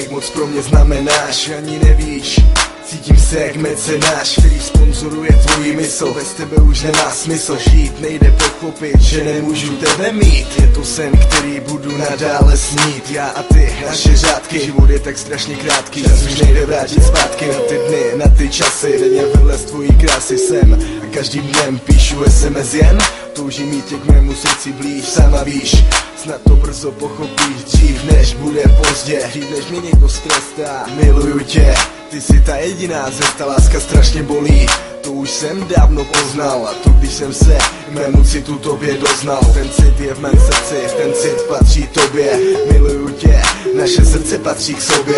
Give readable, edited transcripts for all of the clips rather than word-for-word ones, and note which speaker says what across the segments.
Speaker 1: jak moc pro mě znamenáš. Ani nevíš, cítím se jak mecenáš, který sponzoruje tvoji mysl. Bez tebe už nemá smysl žít, nejde pochopit, že nemůžu tebe mít. Je to sen, který budu nadále snít. Já a ty, naše řádky, život je tak strašně krátký. Čas už nejde vrátit zpátky na ty dny, na ty časy. Denně vedle z tvojí krásy jsem a každým dnem píšu SMS jen. Toužím mít tě k mému srdci blíž, sama víš, snad to brzo pochopíš. Dřív než bude pozdě, dřív než mě někdo strestá. Miluju tě, ty jsi ta jediná cesta, láska strašně bolí. To už jsem dávno poznal a to když jsem se mému citu tobě doznal. Ten cit je v mém srdci, ten cit patří tobě. Miluju tě, naše srdce patří k sobě.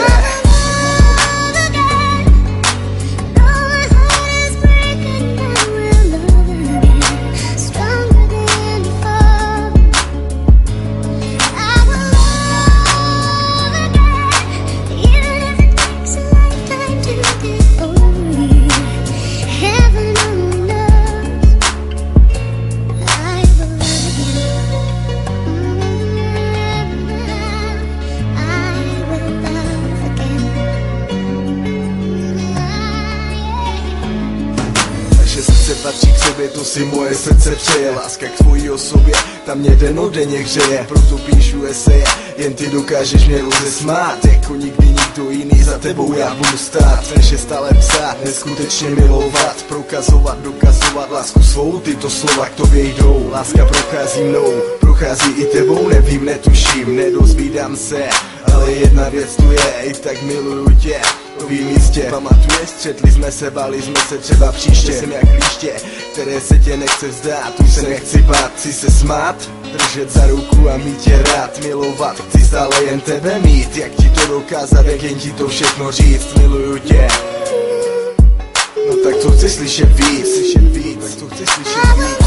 Speaker 1: Srdce patří k sobě, to si moje srdce přeje. Láska k tvojí osobě, ta mě denodenně hřeje. Proto píšu eseje, jen ty dokážeš mě rozesmát. Jako nikdy nikdo jiný, za tebou já budu stát. Než je stále psát, neskutečně milovat, prokazovat, dokazovat lásku svou. Tyto slova k tobě jdou, láska prochází mnou, prochází i tebou. Nevím, netuším, nedozvídám se, ale jedna věc tu je, i tak miluju tě. Vím jistě, pamatuješ, střetli jsme se, báli jsme se třeba příště. Jsem jak líště, které se tě nechce vzdát. Už se nechci bát, chci se smát, držet za ruku a mít tě rád. Milovat, chci stále jen tebe mít. Jak ti to dokázat, jak jen ti to všechno říct. Miluju tě. No tak to chci slyšet víc, tak to chci slyšet víc.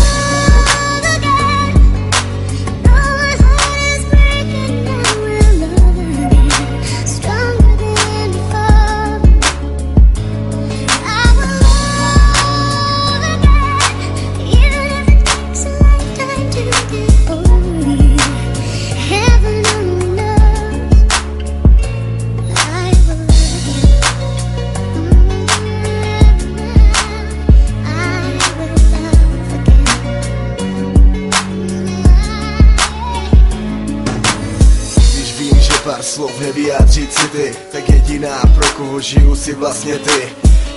Speaker 1: Pár slov nevyjádřit city, tak jediná, pro koho žiju, si vlastně ty.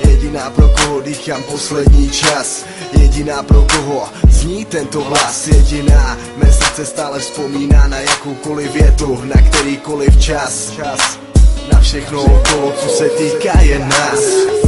Speaker 1: Jediná, pro koho dýchám poslední čas. Jediná, pro koho zní tento hlas. Jediná, mé srdce stále vzpomíná na jakoukoliv větu, na kterýkoliv čas. Na všechno okolo, co se týká jen nás.